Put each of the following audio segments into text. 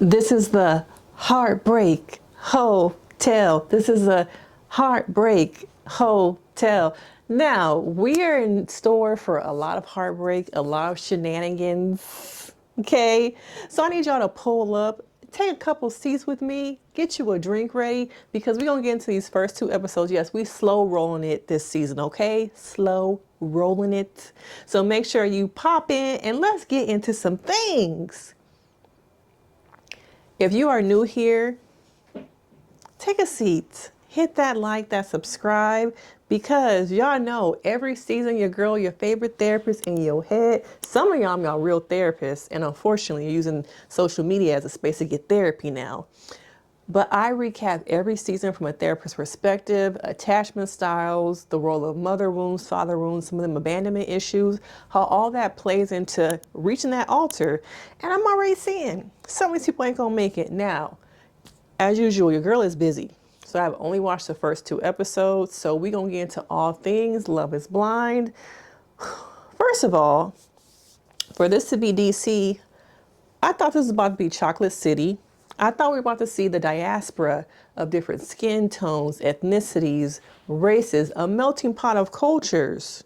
This is the Heartbreak Hotel. This is a Heartbreak Hotel. Now, we are in store for a lot of heartbreak, a lot of shenanigans. Okay? So I need y'all to pull up, take a couple seats with me, get you a drink ready, because we're going to get into these first two episodes. Yes, we slow rolling it this season, okay? Slow rolling it. So make sure you pop in and let's get into some things. If you are new here, take a seat, hit that like, that subscribe, because y'all know every season your girl, your favorite therapist in your head. Some of y'all are real therapists, and unfortunately you're using social media as a space to get therapy now. But I recap every season from a therapist's perspective, attachment styles, the role of mother wounds, father wounds, some of them abandonment issues, how all that plays into reaching that altar. And I'm already seeing some of these people ain't gonna make it. Now, as usual, your girl is busy. So I've only watched the first two episodes. So we gonna get into all things Love is Blind. First of all, for this to be DC, I thought this was about to be Chocolate City. I thought we were about to see the diaspora of different skin tones, ethnicities, races, a melting pot of cultures.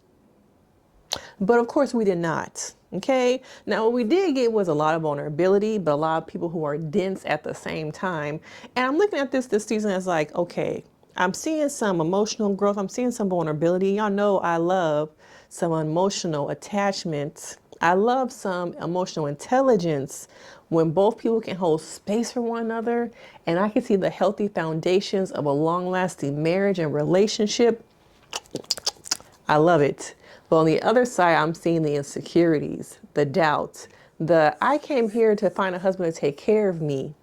But of course we did not. Okay. Now what we did get was a lot of vulnerability, but a lot of people who are dense at the same time. And I'm looking at this season as like, okay, I'm seeing some emotional growth. I'm seeing some vulnerability. Y'all know I love some emotional attachment. I love some emotional intelligence when both people can hold space for one another. And I can see the healthy foundations of a long lasting marriage and relationship. I love it. But on the other side, I'm seeing the insecurities, the doubts, I came here to find a husband to take care of me.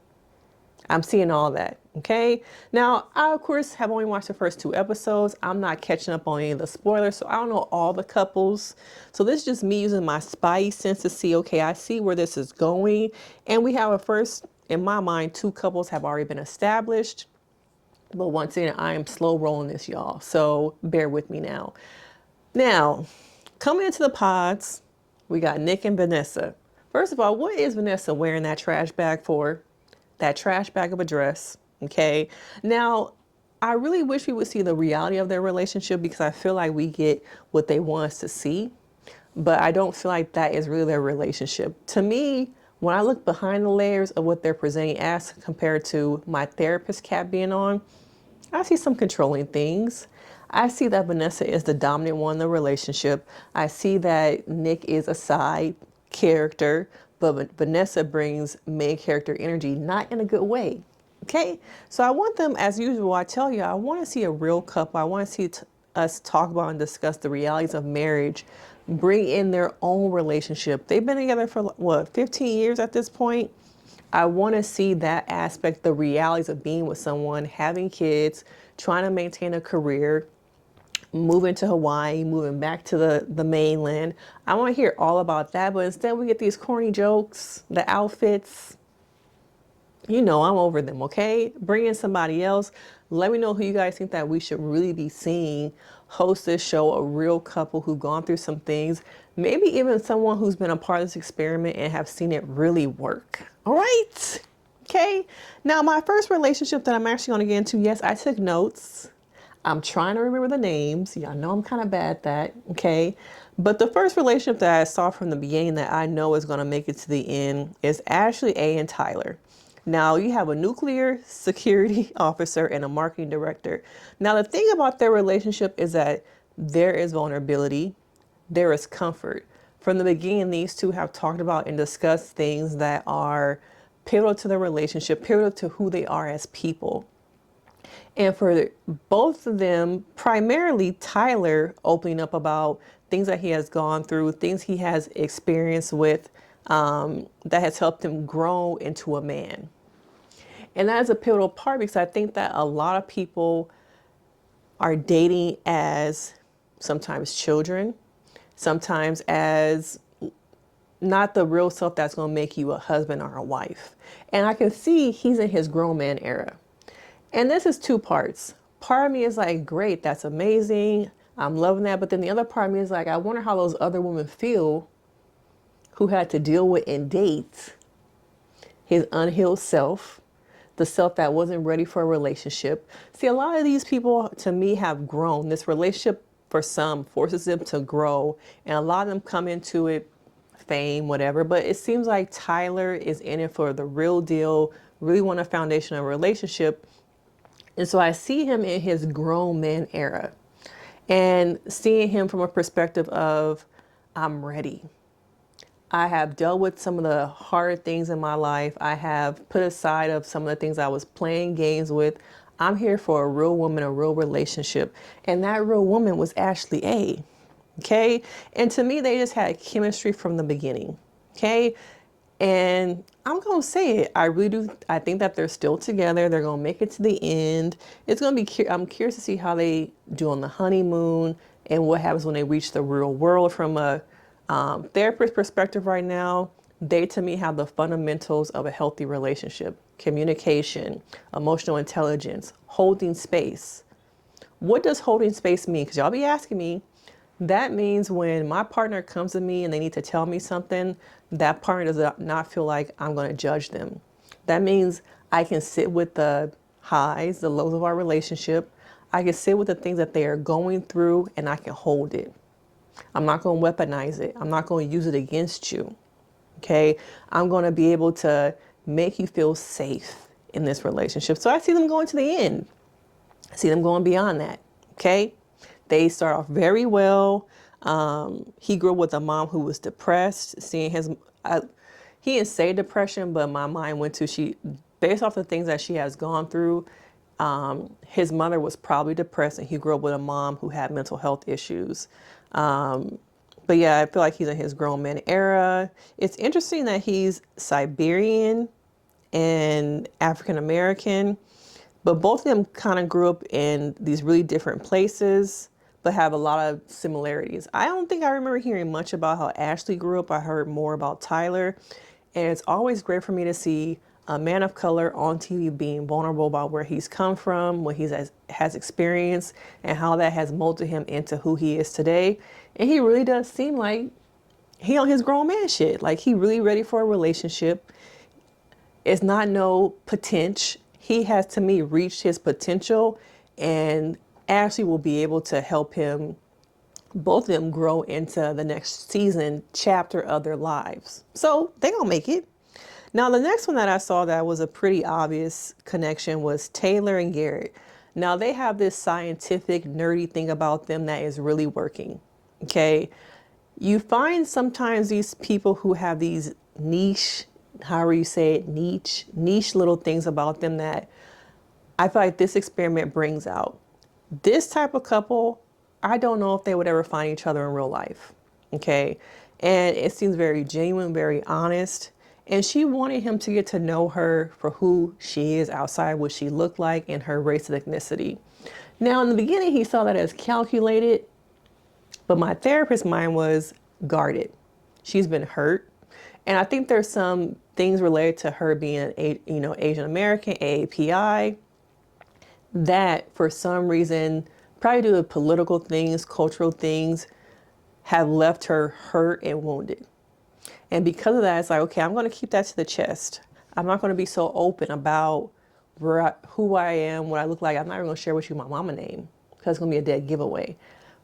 I'm seeing all that. Okay. Now, I, of course, have only watched the first two episodes. I'm not catching up on any of the spoilers, so I don't know all the couples. So this is just me using my spidey sense to see, okay, I see where this is going. And we have in my mind, two couples have already been established. But once again, I am slow rolling this, y'all. So bear with me now. Now, coming into the pods, we got Nick and Vanessa. First of all, what is Vanessa wearing that trash bag for? That trash bag of a dress. Okay. Now, I really wish we would see the reality of their relationship, because I feel like we get what they want us to see, but I don't feel like that is really their relationship. To me, when I look behind the layers of what they're presenting as compared to my therapist cap being on, I see some controlling things. I see that Vanessa is the dominant one in the relationship. I see that Nick is a side character, but Vanessa brings main character energy, not in a good way. Okay. So I want them, as usual, I tell you, I want to see a real couple. I want to see us talk about and discuss the realities of marriage, bring in their own relationship. They've been together for what, 15 years at this point? I want to see that aspect, the realities of being with someone, having kids, trying to maintain a career, moving to Hawaii, moving back to the mainland. I want to hear all about that, but instead we get these corny jokes, the outfits. You know, I'm over them, okay? Bring in somebody else. Let me know who you guys think that we should really be seeing host this show, a real couple who've gone through some things, maybe even someone who's been a part of this experiment and have seen it really work. All right? Okay. Now, my first relationship that I'm actually going to get into, yes, I took notes. I'm trying to remember the names. Y'all know I'm kind of bad at that, okay? But the first relationship that I saw from the beginning that I know is going to make it to the end is Ashley A. and Tyler. Now, you have a nuclear security officer and a marketing director. Now, the thing about their relationship is that there is vulnerability, there is comfort. From the beginning, these two have talked about and discussed things that are pivotal to their relationship, pivotal to who they are as people. And for both of them, primarily Tyler opening up about things that he has gone through, things he has experienced with, that has helped him grow into a man. And that is a pivotal part, because I think that a lot of people are dating as sometimes children, sometimes as not the real self that's going to make you a husband or a wife. And I can see he's in his grown man era. And this is two parts. Part of me is like, great, that's amazing. I'm loving that. But then the other part of me is like, I wonder how those other women feel who had to deal with and date his unhealed self, the self that wasn't ready for a relationship. See, a lot of these people to me have grown. This relationship for some forces them to grow, and a lot of them come into it fame, whatever. But it seems like Tyler is in it for the real deal, really want a foundational relationship. And so I see him in his grown man era and seeing him from a perspective of, I'm ready. I have dealt with some of the hard things in my life. I have put aside of some of the things I was playing games with. I'm here for a real woman, a real relationship. And that real woman was Ashley A. Okay. And to me, they just had chemistry from the beginning. Okay. And I'm going to say it. I really do. I think that they're still together. They're going to make it to the end. It's going to be, I'm curious to see how they do on the honeymoon and what happens when they reach the real world. From a therapist perspective right now, they to me have the fundamentals of a healthy relationship: communication, emotional intelligence, holding space. What does holding space mean? Because y'all be asking me. That means when my partner comes to me and they need to tell me something, that partner does not feel like I'm going to judge them. That means I can sit with the highs, the lows of our relationship. I can sit with the things that they are going through and I can hold it. I'm not going to weaponize it. I'm not going to use it against you. Okay. I'm going to be able to make you feel safe in this relationship. So I see them going to the end. I see them going beyond that. Okay. They start off very well. He grew up with a mom who was depressed. Seeing he didn't say depression, but my mind went to based off the things that she has gone through. His mother was probably depressed, and he grew up with a mom who had mental health issues. But yeah, I feel like he's in his grown man era. It's interesting that he's Siberian and African American, but both of them kind of grew up in these really different places, but have a lot of similarities. I don't think I remember hearing much about how Ashley grew up. I heard more about Tyler. And it's always great for me to see a man of color on TV being vulnerable about where he's come from, what he has experienced, and how that has molded him into who he is today. And he really does seem like he on his grown man shit. Like he really ready for a relationship. It's not no potential. He has, to me, reached his potential, and Ashley will be able to help him, both of them, grow into the next season chapter of their lives. So they gonna make it. Now, the next one that I saw that was a pretty obvious connection was Taylor and Garrett. Now, they have this scientific, nerdy thing about them that is really working. Okay. You find sometimes these people who have these niche, however you say it, niche little things about them that I feel like this experiment brings out. This type of couple, I don't know if they would ever find each other in real life. Okay. And it seems very genuine, very honest. And she wanted him to get to know her for who she is outside what she looked like and her race and ethnicity. Now, in the beginning, he saw that as calculated, but my therapist's mind was guarded. She's been hurt. And I think there's some things related to her being, Asian American, AAPI, that for some reason, probably due to political things, cultural things, have left her hurt and wounded. And because of that, it's like, okay, I'm going to keep that to the chest. I'm not going to be so open about who I am, what I look like. I'm not even going to share with you my mama name because it's going to be a dead giveaway.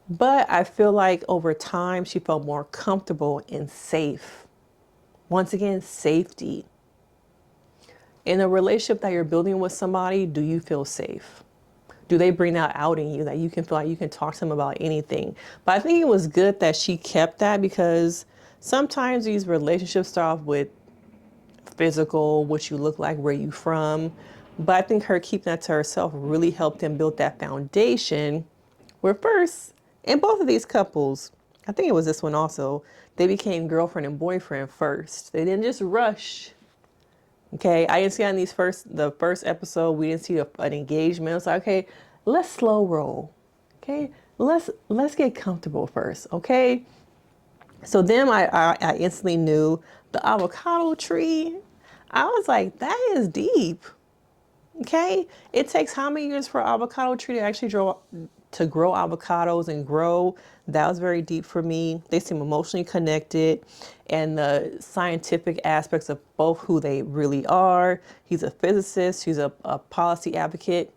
But I feel like over time, she felt more comfortable and safe. Once again, safety. In a relationship that you're building with somebody, do you feel safe? Do they bring that out in you that you can feel like you can talk to them about anything? But I think it was good that she kept that, because sometimes these relationships start off with physical, what you look like, where you from. But I think her keeping that to herself really helped him build that foundation where first, in both of these couples, I think it was this one also, they became girlfriend and boyfriend first. They didn't just rush. Okay, I didn't see on the first episode, we didn't see an engagement. It was like, okay, let's slow roll. Okay, let's get comfortable first. Okay, so then I instantly knew the avocado tree. I was like, that is deep. Okay, it takes how many years for an avocado tree to actually to grow avocados and grow. That was very deep for me. They seem emotionally connected, and the scientific aspects of both who they really are. He's a physicist. He's a policy advocate.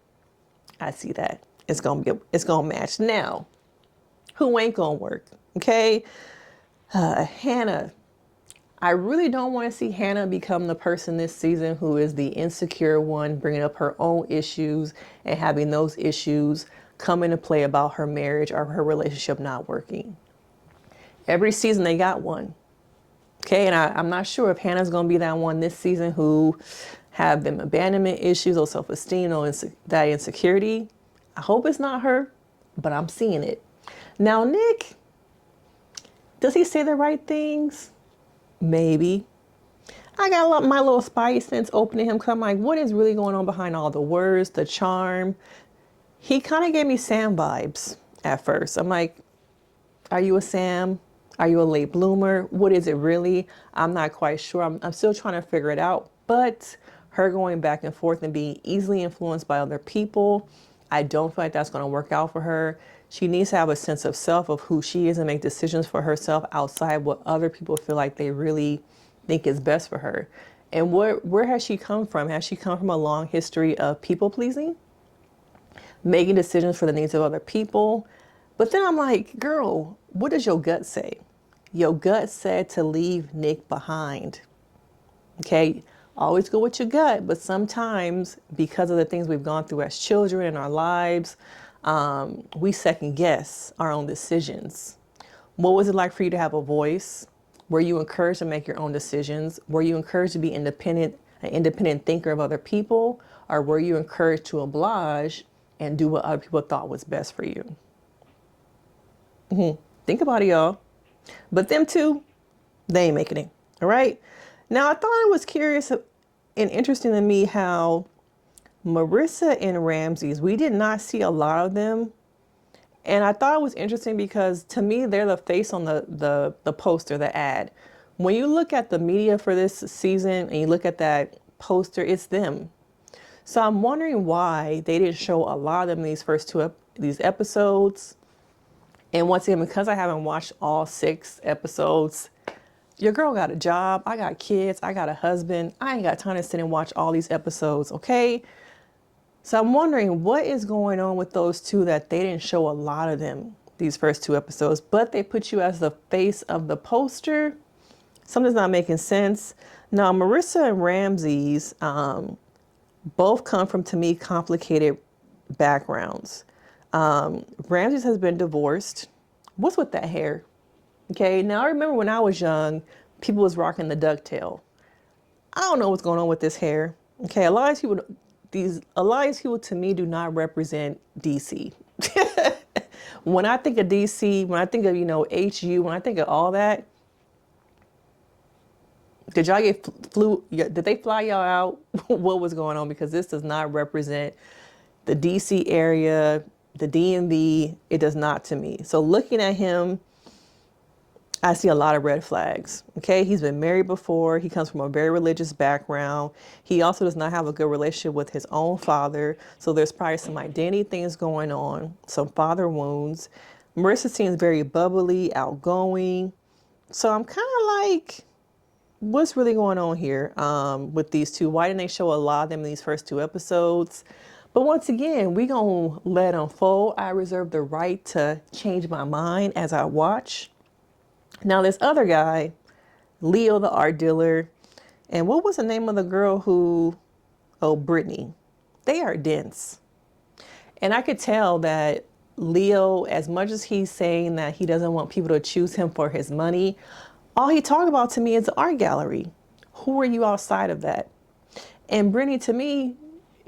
I see that. It's gonna match. Now, who ain't gonna work? Okay, Hannah. I really don't want to see Hannah become the person this season who is the insecure one, bringing up her own issues and having those issues come into play about her marriage or her relationship not working. Every season they got one. Okay, and I'm not sure if Hannah's going to be that one this season who have them abandonment issues or self-esteem or that insecurity. I hope it's not her, but I'm seeing it. Now, Nick, does he say the right things? Maybe. I got my little spidey sense open to him because I'm like, what is really going on behind all the words, the charm? He kind of gave me Sam vibes at first. I'm like, are you a Sam? Are you a late bloomer? What is it really? I'm not quite sure. I'm still trying to figure it out. But her going back and forth and being easily influenced by other people, I don't feel like that's going to work out for her. She needs to have a sense of self, of who she is, and make decisions for herself outside what other people feel like they really think is best for her. And where has she come from? Has she come from a long history of people pleasing, making decisions for the needs of other people? But then I'm like, girl, what does your gut say? Your gut said to leave Nick behind. Okay, always go with your gut, but sometimes because of the things we've gone through as children in our lives, we second guess our own decisions. What was it like for you to have a voice? Were you encouraged to make your own decisions? Were you encouraged to be independent, an independent thinker of other people? Or were you encouraged to oblige and do what other people thought was best for you? Think about it, y'all. But them two, they ain't making it. All right. Now, I thought it was curious and interesting to me how Marissa and Ramsey's, we did not see a lot of them. And I thought it was interesting because to me, they're the face on the poster, the ad. When you look at the media for this season and you look at that poster, it's them. So I'm wondering why they didn't show a lot of them in these first these episodes. And once again, because I haven't watched all 6 episodes, your girl got a job, I got kids, I got a husband. I ain't got time to sit and watch all these episodes, okay? So I'm wondering what is going on with those two that they didn't show a lot of them these first 2 episodes, but they put you as the face of the poster. Something's not making sense. Now, Marissa and Ramsey's both come from, to me, complicated backgrounds. Ramsey's has been divorced. What's with that hair? Okay, now I remember when I was young, people was rocking the ducktail. I don't know what's going on with this hair. Okay, a lot of these people to me do not represent DC. When I think of DC, when I think of, HU, when I think of all that, did y'all did they fly y'all out? What was going on? Because this does not represent the DC area, the DMV. It does not to me. So looking at him, I see a lot of red flags. Okay, he's been married before. He comes from a very religious background. He also does not have a good relationship with his own father. So there's probably some identity things going on, some father wounds. Marissa seems very bubbly, outgoing. So I'm kind of like, what's really going on here with these two? Why didn't they show a lot of them in these first 2 episodes? But once again, we gonna let it unfold. I reserve the right to change my mind as I watch. Now, this other guy, Leo, the art dealer, and what was the name of the girl Britney. They are dense. And I could tell that Leo, as much as he's saying that he doesn't want people to choose him for his money, all he talked about to me is the art gallery. Who are you outside of that? And Britney, to me,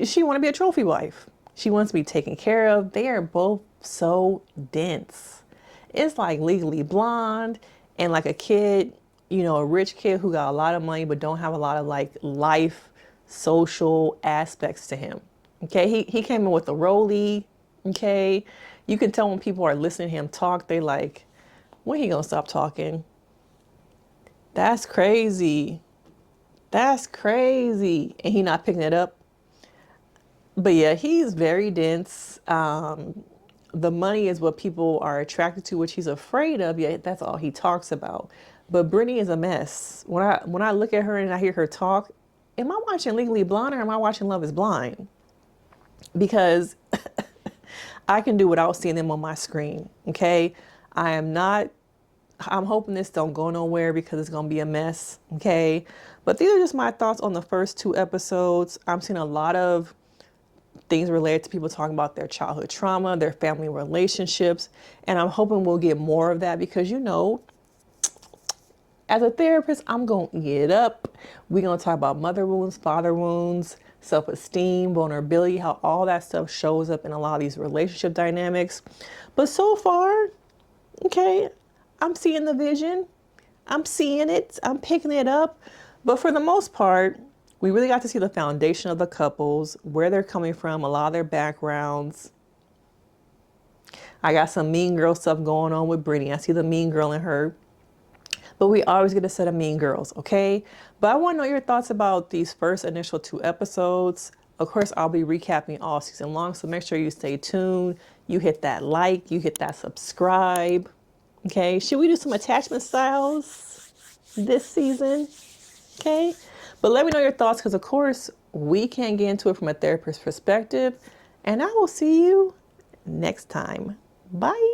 she want to be a trophy wife. She wants to be taken care of. They are both so dense. It's like Legally Blonde and like a kid, a rich kid who got a lot of money but don't have a lot of like life, social aspects to him. Okay, he came in with a rollie. Okay, you can tell when people are listening to him talk, they like, when he gonna stop talking? That's crazy. That's crazy. And he not picking it up. But yeah, he's very dense. the money is what people are attracted to, which he's afraid of, yet that's all he talks about. But Britney is a mess. When I look at her and I hear her talk, am I watching Legally Blonde or am I watching Love is Blind? Because I can do without seeing them on my screen, okay? I am not, I'm hoping this don't go nowhere because it's going to be a mess, okay? But these are just my thoughts on the first 2 episodes. I'm seeing a lot of things related to people talking about their childhood trauma, their family relationships, and I'm hoping we'll get more of that because, you know, as a therapist, I'm going to eat it up. We're going to talk about mother wounds, father wounds, self-esteem, vulnerability, how all that stuff shows up in a lot of these relationship dynamics. But so far, okay, I'm seeing the vision. I'm seeing it. I'm picking it up. But for the most part, we really got to see the foundation of the couples, where they're coming from, a lot of their backgrounds. I got some mean girl stuff going on with Britney. I see the mean girl in her. But we always get a set of mean girls, okay? But I want to know your thoughts about these first initial 2 episodes. Of course, I'll be recapping all season long, so make sure you stay tuned. You hit that like, you hit that subscribe, okay? Should we do some attachment styles this season, okay? But let me know your thoughts because, of course, we can't get into it from a therapist's perspective. And I will see you next time. Bye.